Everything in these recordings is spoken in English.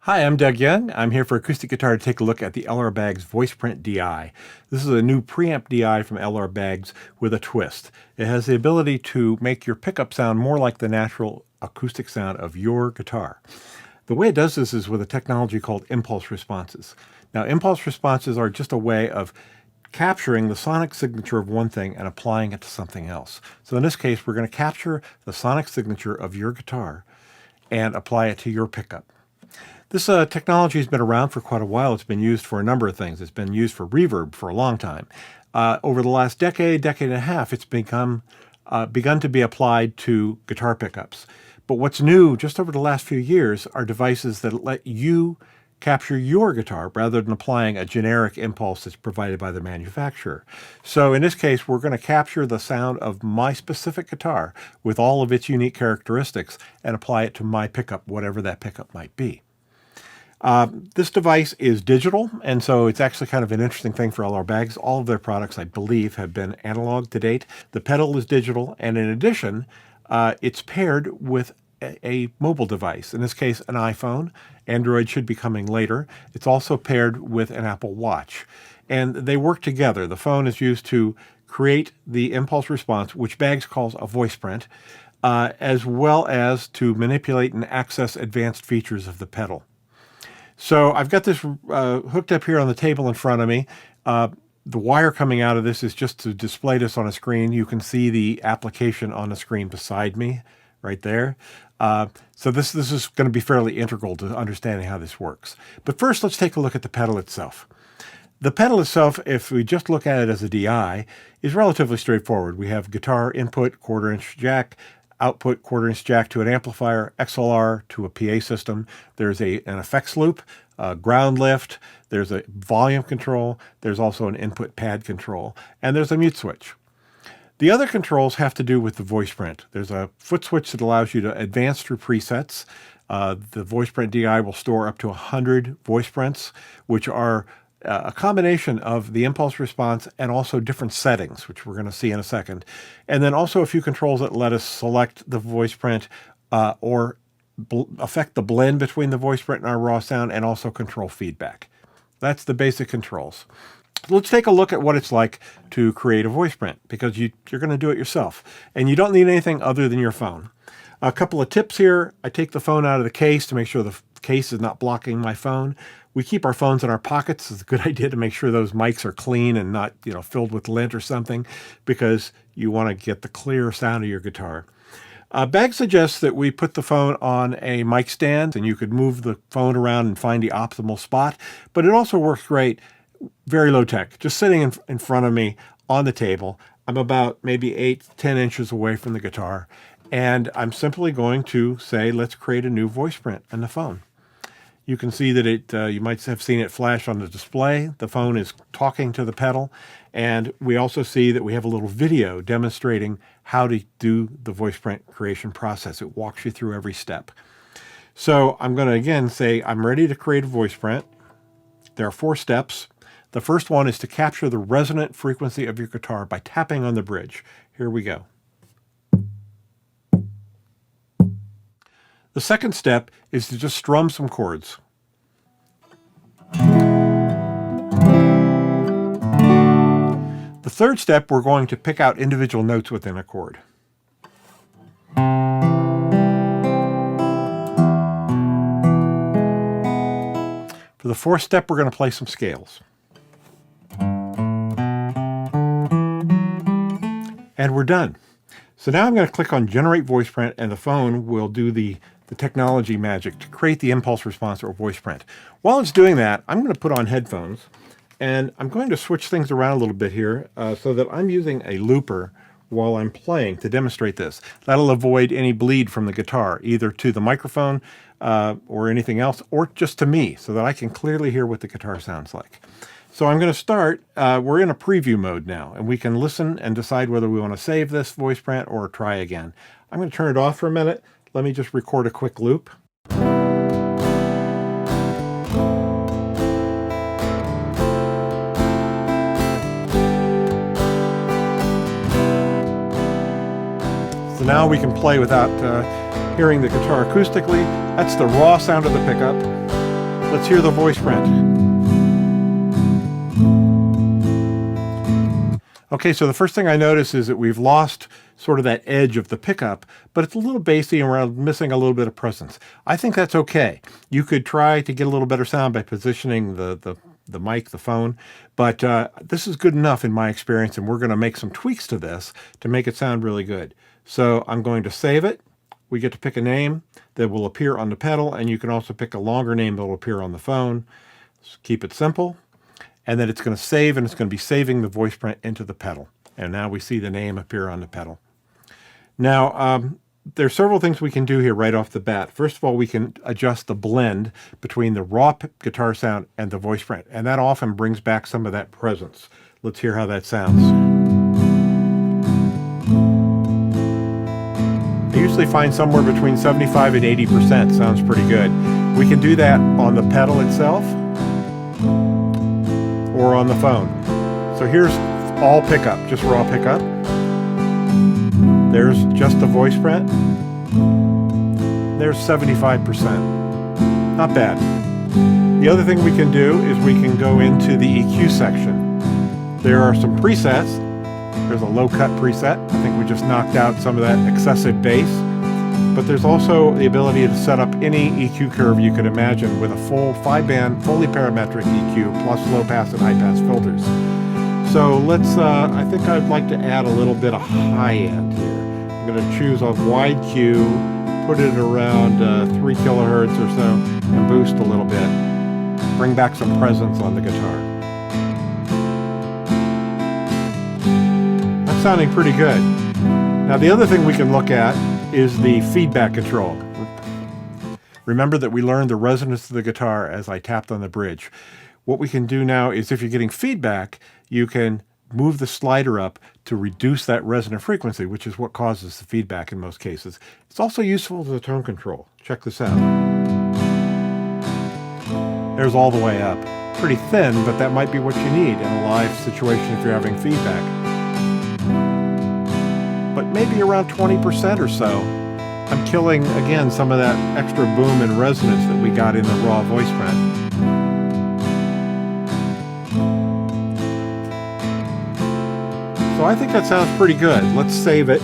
Hi, I'm Doug Young. I'm here for Acoustic Guitar to take a look at the LR Baggs Voiceprint DI. This is a new preamp DI from LR Baggs with a twist. It has the ability to make your pickup sound more like the natural acoustic sound of your guitar. The way it does this is with a technology called impulse responses. Now, impulse responses are just a way of capturing the sonic signature of one thing and applying it to something else. So in this case, we're going to capture the sonic signature of your guitar and apply it to your pickup. This technology has been around for quite a while. It's been used for a number of things. It's been used for reverb for a long time. Over the last decade and a half, it's begun to be applied to guitar pickups. But what's new just over the last few years are devices that let you capture your guitar rather than applying a generic impulse that's provided by the manufacturer. So in this case, we're going to capture the sound of my specific guitar with all of its unique characteristics and apply it to my pickup, whatever that pickup might be. This device is digital, and so it's actually kind of an interesting thing for LR Baggs. All of their products, I believe, have been analog to date. The pedal is digital, and in addition, it's paired with a mobile device, in this case, an iPhone. Android should be coming later. It's also paired with an Apple Watch, and they work together. The phone is used to create the impulse response, which Baggs calls a Voiceprint, as well as to manipulate and access advanced features of the pedal. So I've got this hooked up here on the table in front of me. The wire coming out of this is just to display this on a screen. You can see the application on the screen beside me right there. So this is going to be fairly integral to understanding how this works. But first, let's take a look at the pedal itself. The pedal itself, if we just look at it as a DI, is relatively straightforward. We have guitar input, 1/4-inch jack, output 1/4-inch jack to an amplifier, XLR to a PA system. There's an effects loop, ground lift, there's a volume control, there's also an input pad control, and there's a mute switch. The other controls have to do with the Voiceprint. There's a foot switch that allows you to advance through presets. The Voiceprint DI will store up to 100 Voiceprints, which are a combination of the impulse response and also different settings, which we're going to see in a second. And then also a few controls that let us select the Voiceprint or affect the blend between the Voiceprint and our raw sound, and also control feedback. That's the basic controls. Let's take a look at what it's like to create a Voiceprint, because you're going to do it yourself. And you don't need anything other than your phone. A couple of tips here. I take the phone out of the case to make sure the case is not blocking my phone. We keep our phones in our pockets. It's a good idea to make sure those mics are clean and not, filled with lint or something, because you want to get the clear sound of your guitar. Baggs suggests that we put the phone on a mic stand, and you could move the phone around and find the optimal spot. But it also works great, very low tech, just sitting in front of me on the table. I'm about maybe 8 to 10 inches away from the guitar, and I'm simply going to say, let's create a new Voiceprint on the phone. You can see that you might have seen it flash on the display. The phone is talking to the pedal. And we also see that we have a little video demonstrating how to do the Voiceprint creation process. It walks you through every step. So I'm going to again say, I'm ready to create a Voiceprint. There are 4 steps. The first one is to capture the resonant frequency of your guitar by tapping on the bridge. Here we go. The second step is to just strum some chords. The third step, we're going to pick out individual notes within a chord. For the fourth step, we're going to play some scales. And we're done. So now I'm going to click on Generate Voiceprint, and the phone will do the technology magic to create the impulse response or Voiceprint. While it's doing that, I'm going to put on headphones, and I'm going to switch things around a little bit here so that I'm using a looper while I'm playing to demonstrate this. That'll avoid any bleed from the guitar, either to the microphone or anything else, or just to me, so that I can clearly hear what the guitar sounds like. So I'm going to start, we're in a preview mode now, and we can listen and decide whether we want to save this Voiceprint or try again. I'm going to turn it off for a minute. Let me just record a quick loop. So now we can play without hearing the guitar acoustically. That's the raw sound of the pickup. Let's hear the voice print. Okay, so the first thing I notice is that we've lost sort of that edge of the pickup, but it's a little bassy and we're missing a little bit of presence. I think that's okay. You could try to get a little better sound by positioning the mic, the phone, but this is good enough in my experience, and we're going to make some tweaks to this to make it sound really good. So I'm going to save it. We get to pick a name that will appear on the pedal, and you can also pick a longer name that will appear on the phone. Just keep it simple. And then it's going to save, and it's going to be saving the voice print into the pedal. And now we see the name appear on the pedal. Now, there's several things we can do here right off the bat. First of all, we can adjust the blend between the raw guitar sound and the voice print, and that often brings back some of that presence. Let's hear how that sounds. I usually find somewhere between 75 and 80% sounds pretty good. We can do that on the pedal itself or on the phone. So here's all pickup, just raw pickup. There's just the voice print. There's 75%. Not bad. The other thing we can do is we can go into the EQ section. There are some presets. There's a low cut preset. I think we just knocked out some of that excessive bass. But there's also the ability to set up any EQ curve you could imagine with a full 5-band, fully parametric EQ plus low pass and high pass filters. So let's, I think I'd like to add a little bit of high end here. I'm going to choose a wide Q, put it around 3 kilohertz or so, and boost a little bit. Bring back some presence on the guitar. That's sounding pretty good. Now the other thing we can look at is the feedback control. Remember that we learned the resonance of the guitar as I tapped on the bridge. What we can do now is if you're getting feedback, you can move the slider up to reduce that resonant frequency, which is what causes the feedback in most cases. It's also useful as a tone control. Check this out. There's all the way up. Pretty thin, but that might be what you need in a live situation if you're having feedback. But maybe around 20% or so, I'm killing, again, some of that extra boom and resonance that we got in the raw voice print. So I think that sounds pretty good. Let's save it.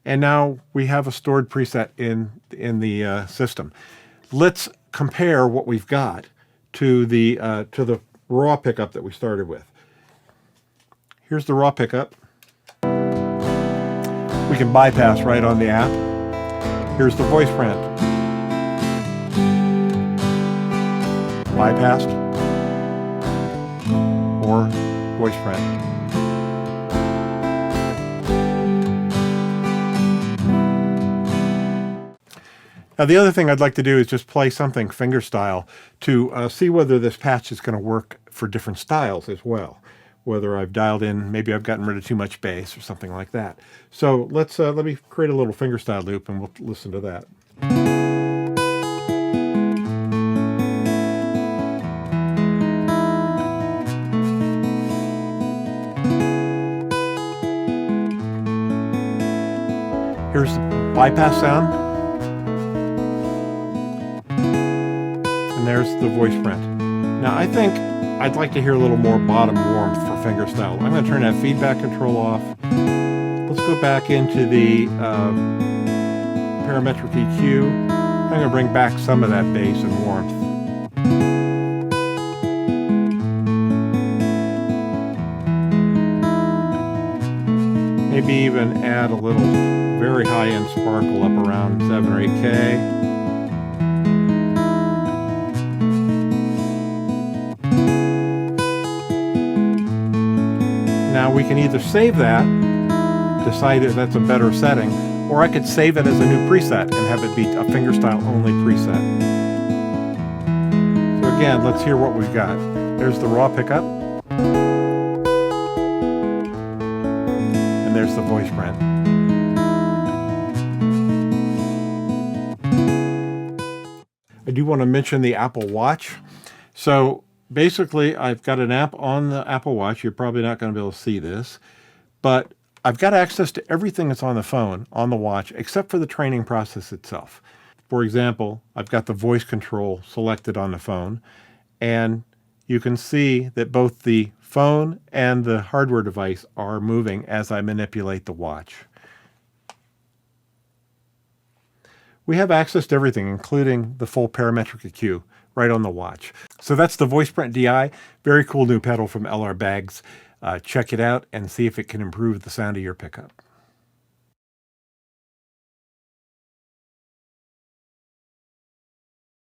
And now we have a stored preset in the system. Let's compare what we've got to the raw pickup that we started with. Here's the raw pickup. We can bypass right on the app. Here's the voice print. Bypassed or voice print. Now the other thing I'd like to do is just play something fingerstyle to see whether this patch is going to work for different styles as well. Whether I've dialed in, maybe I've gotten rid of too much bass or something like that. So let me create a little fingerstyle loop and we'll listen to that. Here's the bypass sound. And there's the voice print. Now I think I'd like to hear a little more bottom warmth for fingerstyle. I'm going to turn that feedback control off. Let's go back into the parametric EQ. I'm going to bring back some of that bass and warmth. Maybe even add a little very high-end sparkle up around 7 or 8K. Now we can either save that, decide if that's a better setting, or I could save it as a new preset and have it be a fingerstyle only preset. So again, let's hear what we've got. There's the raw pickup. And there's the voice print. I do want to mention the Apple Watch. So basically, I've got an app on the Apple Watch. You're probably not going to be able to see this, but I've got access to everything that's on the phone, on the watch, except for the training process itself. For example, I've got the voice control selected on the phone, and you can see that both the phone and the hardware device are moving as I manipulate the watch. We have access to everything, including the full parametric EQ, right on the watch. So that's the Voiceprint DI. Very cool new pedal from LR Baggs. Check it out and see if it can improve the sound of your pickup.